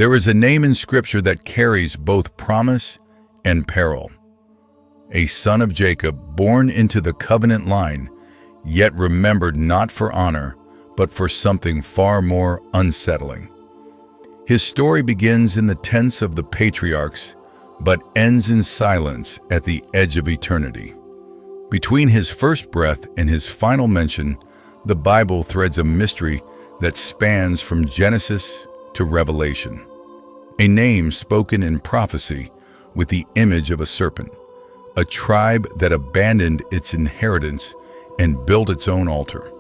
There is a name in Scripture that carries both promise and peril. A son of Jacob, born into the covenant line, yet remembered not for honor, but for something far more unsettling. His story begins in the tents of the patriarchs, but ends in silence at the edge of eternity. Between his first breath and his final mention, the Bible threads a mystery that spans from Genesis to Revelation. A name spoken in prophecy with the image of a serpent, a tribe that abandoned its inheritance and built its own altar.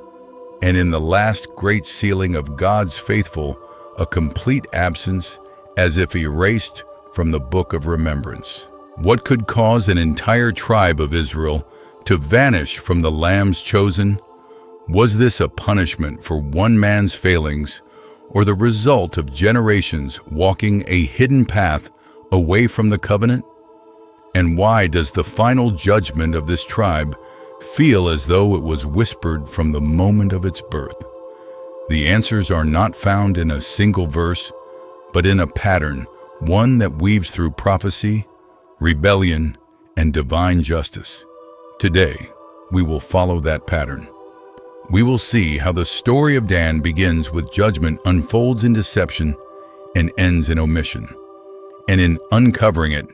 And in the last great sealing of God's faithful, a complete absence as if erased from the book of remembrance. What could cause an entire tribe of Israel to vanish from the Lamb's chosen? Was this a punishment for one man's failings, or the result of generations walking a hidden path away from the covenant? And why does the final judgment of this tribe feel as though it was whispered from the moment of its birth? The answers are not found in a single verse, but in a pattern, one that weaves through prophecy, rebellion, and divine justice. Today, we will follow that pattern. We will see how the story of Dan begins with judgment, unfolds in deception, and ends in omission. And in uncovering it,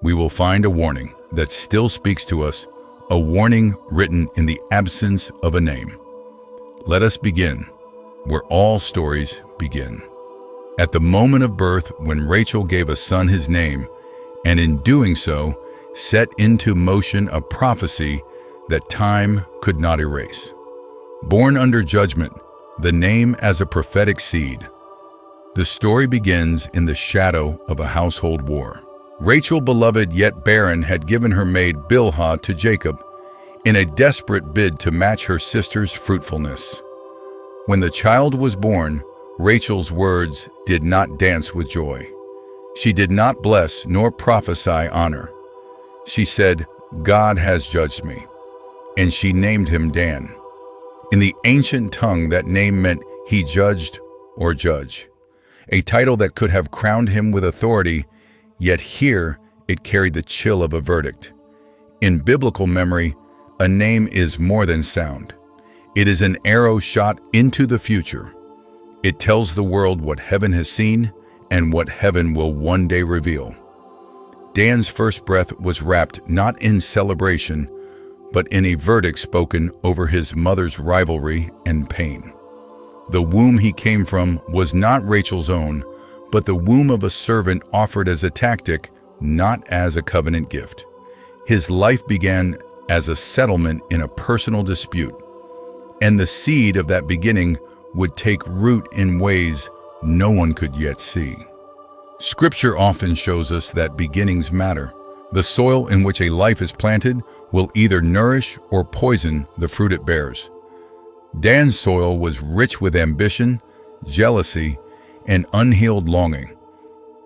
we will find a warning that still speaks to us, a warning written in the absence of a name. Let us begin where all stories begin. At the moment of birth, when Rachel gave a son his name, and in doing so, set into motion a prophecy that time could not erase. Born under judgment, the name as a prophetic seed. The story begins in the shadow of a household war. Rachel, beloved yet barren, had given her maid Bilhah to Jacob in a desperate bid to match her sister's fruitfulness. When the child was born, Rachel's words did not dance with joy. She did not bless nor prophesy honor. She said, "God has judged me," and she named him Dan. In the ancient tongue, that name meant he judged or judge, a title that could have crowned him with authority, yet here it carried the chill of a verdict. In biblical memory, a name is more than sound. It is an arrow shot into the future. It tells the world what heaven has seen and what heaven will one day reveal. Dan's first breath was wrapped not in celebration, but in a verdict spoken over his mother's rivalry and pain. The womb he came from was not Rachel's own, but the womb of a servant offered as a tactic, not as a covenant gift. His life began as a settlement in a personal dispute, and the seed of that beginning would take root in ways no one could yet see. Scripture often shows us that beginnings matter. The soil in which a life is planted will either nourish or poison the fruit it bears. Dan's soil was rich with ambition, jealousy, and unhealed longing.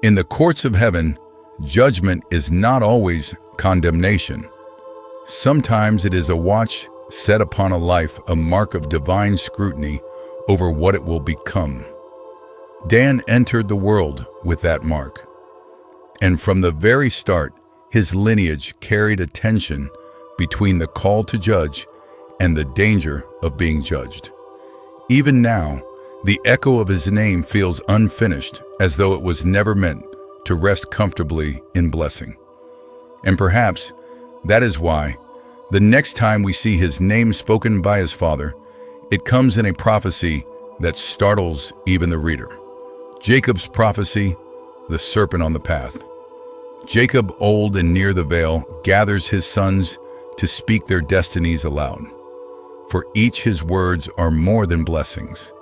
In the courts of heaven, judgment is not always condemnation. Sometimes it is a watch set upon a life, a mark of divine scrutiny over what it will become. Dan entered the world with that mark, and from the very start, his lineage carried a tension between the call to judge and the danger of being judged. Even now, the echo of his name feels unfinished, as though it was never meant to rest comfortably in blessing. And perhaps that is why, the next time we see his name spoken by his father, it comes in a prophecy that startles even the reader. Jacob's prophecy, the serpent on the path. Jacob, old and near the veil, gathers his sons to speak their destinies aloud. For each his words are more than blessings.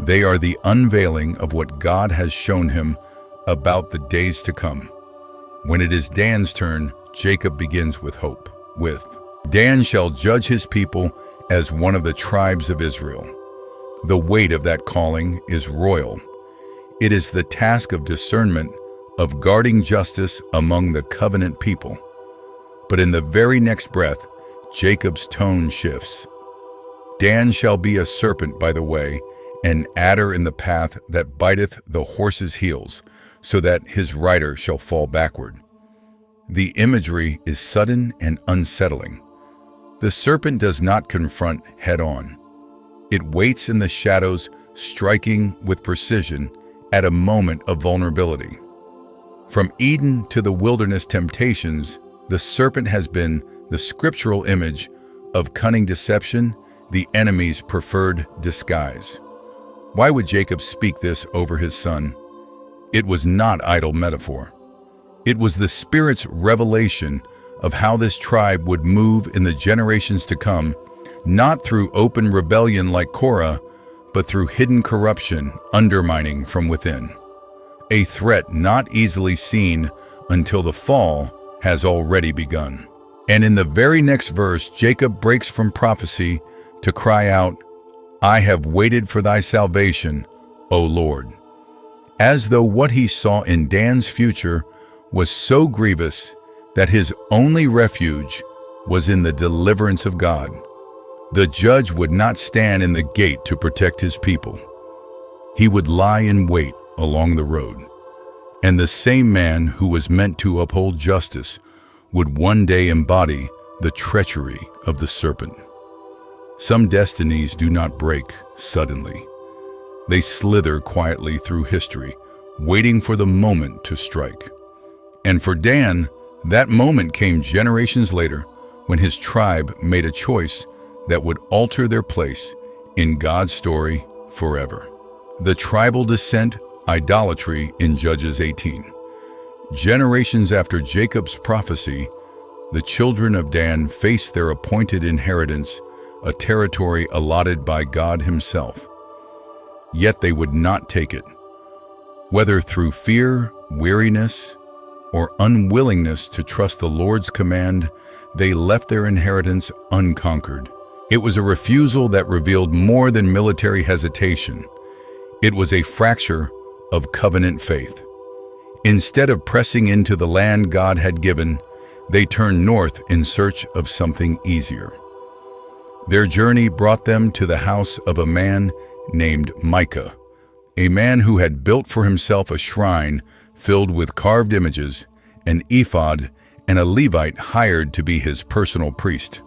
They are the unveiling of what God has shown him about the days to come. When it is Dan's turn, Jacob begins with hope. Dan shall judge his people as one of the tribes of Israel. The weight of that calling is royal. It is the task of discernment, of guarding justice among the covenant people. But in the very next breath, Jacob's tone shifts. Dan shall be a serpent by the way, an adder in the path that biteth the horse's heels, so that his rider shall fall backward. The imagery is sudden and unsettling. The serpent does not confront head-on. It waits in the shadows, striking with precision at a moment of vulnerability. From Eden to the wilderness temptations, the serpent has been the scriptural image of cunning deception, the enemy's preferred disguise. Why would Jacob speak this over his son? It was not idle metaphor. It was the Spirit's revelation of how this tribe would move in the generations to come, not through open rebellion like Korah, but through hidden corruption, undermining from within. A threat not easily seen until the fall has already begun. And in the very next verse, Jacob breaks from prophecy to cry out, "I have waited for thy salvation, O Lord," as though what he saw in Dan's future was so grievous that his only refuge was in the deliverance of God. The judge would not stand in the gate to protect his people. He would lie in wait along the road. And the same man who was meant to uphold justice would one day embody the treachery of the serpent. Some destinies do not break suddenly. They slither quietly through history, waiting for the moment to strike. And for Dan, that moment came generations later when his tribe made a choice that would alter their place in God's story forever. The tribal descent, idolatry in Judges 18. Generations after Jacob's prophecy, the children of Dan faced their appointed inheritance, a territory allotted by God himself. Yet they would not take it. Whether through fear, weariness, or unwillingness to trust the Lord's command, they left their inheritance unconquered. It was a refusal that revealed more than military hesitation. It was a fracture of covenant faith. Instead of pressing into the land God had given, they turned north in search of something easier. Their journey brought them to the house of a man named Micah, a man who had built for himself a shrine filled with carved images, an ephod, and a Levite hired to be his personal priest.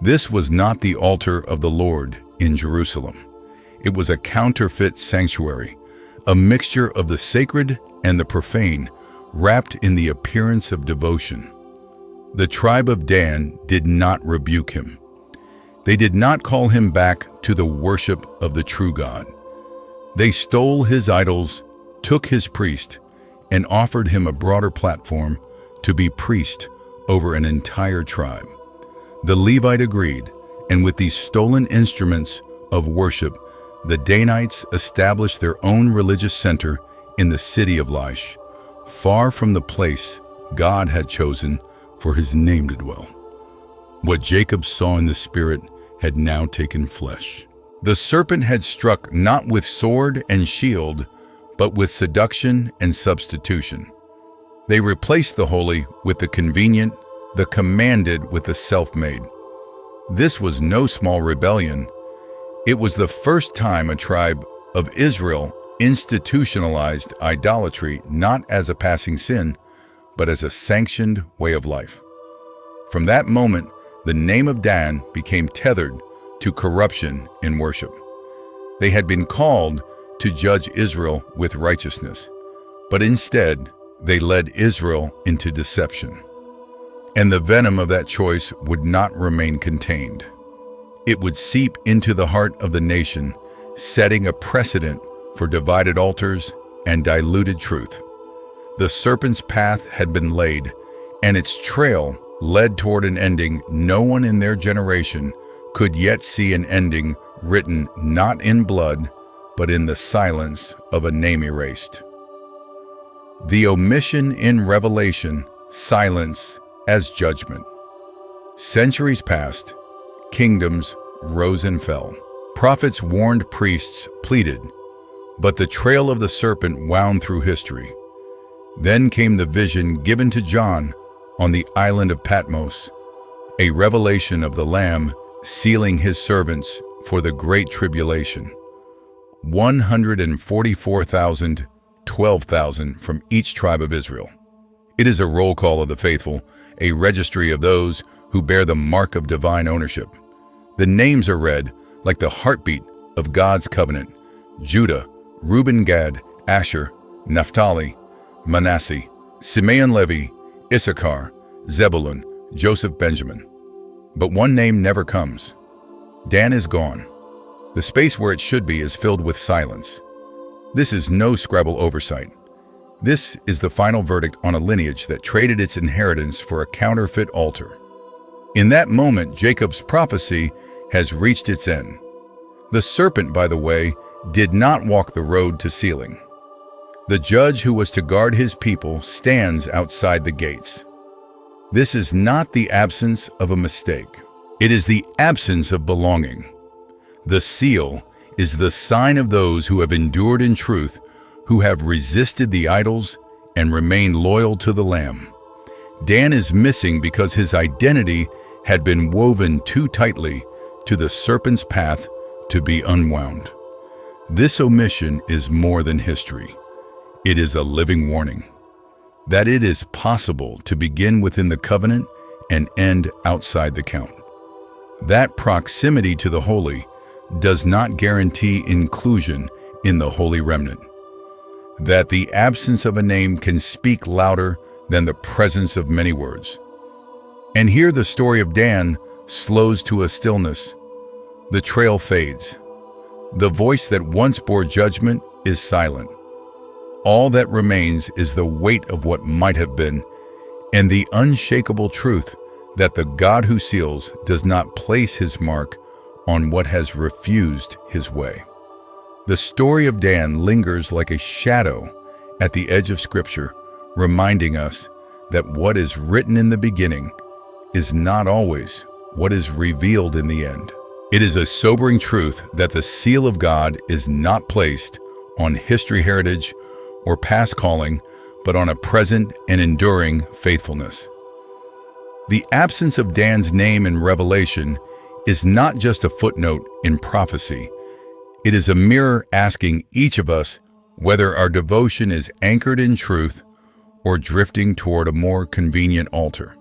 This was not the altar of the Lord in Jerusalem. It was a counterfeit sanctuary, a mixture of the sacred and the profane, wrapped in the appearance of devotion. The tribe of Dan did not rebuke him. They did not call him back to the worship of the true God. They stole his idols, took his priest, and offered him a broader platform to be priest over an entire tribe. The Levite agreed, and with these stolen instruments of worship, the Danites established their own religious center in the city of Laish, far from the place God had chosen for his name to dwell. What Jacob saw in the spirit had now taken flesh. The serpent had struck not with sword and shield, but with seduction and substitution. They replaced the holy with the convenient, the commanded with the self-made. This was no small rebellion. It was the first time a tribe of Israel institutionalized idolatry not as a passing sin, but as a sanctioned way of life. From that moment, the name of Dan became tethered to corruption in worship. They had been called to judge Israel with righteousness, but instead they led Israel into deception. And the venom of that choice would not remain contained. It would seep into the heart of the nation, setting a precedent for divided altars and diluted truth. The serpent's path had been laid, and its trail led toward an ending no one in their generation could yet see, an ending written not in blood, but in the silence of a name erased. The omission in Revelation, silence as judgment. Centuries passed, kingdoms rose and fell. Prophets warned, priests pleaded, but the trail of the serpent wound through history. Then came the vision given to John on the island of Patmos, a revelation of the Lamb sealing his servants for the great tribulation. 144,000, 12,000 from each tribe of Israel. It is a roll call of the faithful, a registry of those who bear the mark of divine ownership. The names are read like the heartbeat of God's covenant: Judah, Reuben, Gad, Asher, Naphtali, Manasseh, Simeon, Levi, Issachar, Zebulun, Joseph, Benjamin. But one name never comes. Dan is gone. The space where it should be is filled with silence. This is no Scrabble oversight. This is the final verdict on a lineage that traded its inheritance for a counterfeit altar. In that moment, Jacob's prophecy has reached its end. The serpent, by the way, did not walk the road to sealing. The judge who was to guard his people stands outside the gates. This is not the absence of a mistake. It is the absence of belonging. The seal is the sign of those who have endured in truth, who have resisted the idols and remained loyal to the Lamb. Dan is missing because his identity had been woven too tightly to the serpent's path to be unwound. This omission is more than history. It is a living warning that it is possible to begin within the covenant and end outside the count. That proximity to the holy does not guarantee inclusion in the holy remnant. That the absence of a name can speak louder than the presence of many words. And here the story of Dan slows to a stillness. The trail fades. The voice that once bore judgment is silent. All that remains is the weight of what might have been, and the unshakable truth that the God who seals does not place his mark on what has refused his way. The story of Dan lingers like a shadow at the edge of Scripture, reminding us that what is written in the beginning is not always what is revealed in the end. It is a sobering truth that the seal of God is not placed on history, heritage, or past calling, but on a present and enduring faithfulness. The absence of Dan's name in Revelation is not just a footnote in prophecy. It is a mirror asking each of us whether our devotion is anchored in truth or drifting toward a more convenient altar.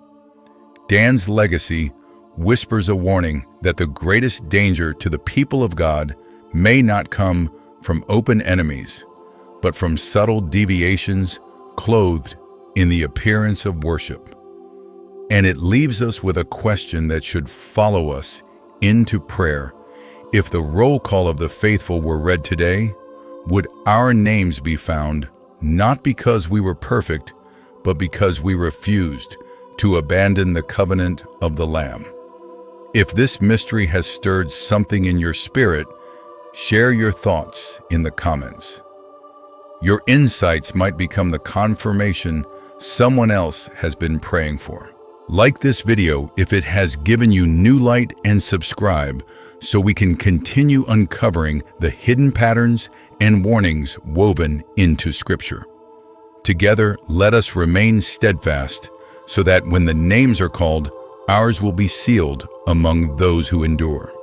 Dan's legacy whispers a warning that the greatest danger to the people of God may not come from open enemies, but from subtle deviations clothed in the appearance of worship. And it leaves us with a question that should follow us into prayer. If the roll call of the faithful were read today, would our names be found not because we were perfect, but because we refused to abandon the covenant of the Lamb? If this mystery has stirred something in your spirit, share your thoughts in the comments. Your insights might become the confirmation someone else has been praying for. Like this video if it has given you new light, and subscribe so we can continue uncovering the hidden patterns and warnings woven into Scripture. Together, let us remain steadfast so that when the names are called, ours will be sealed among those who endure.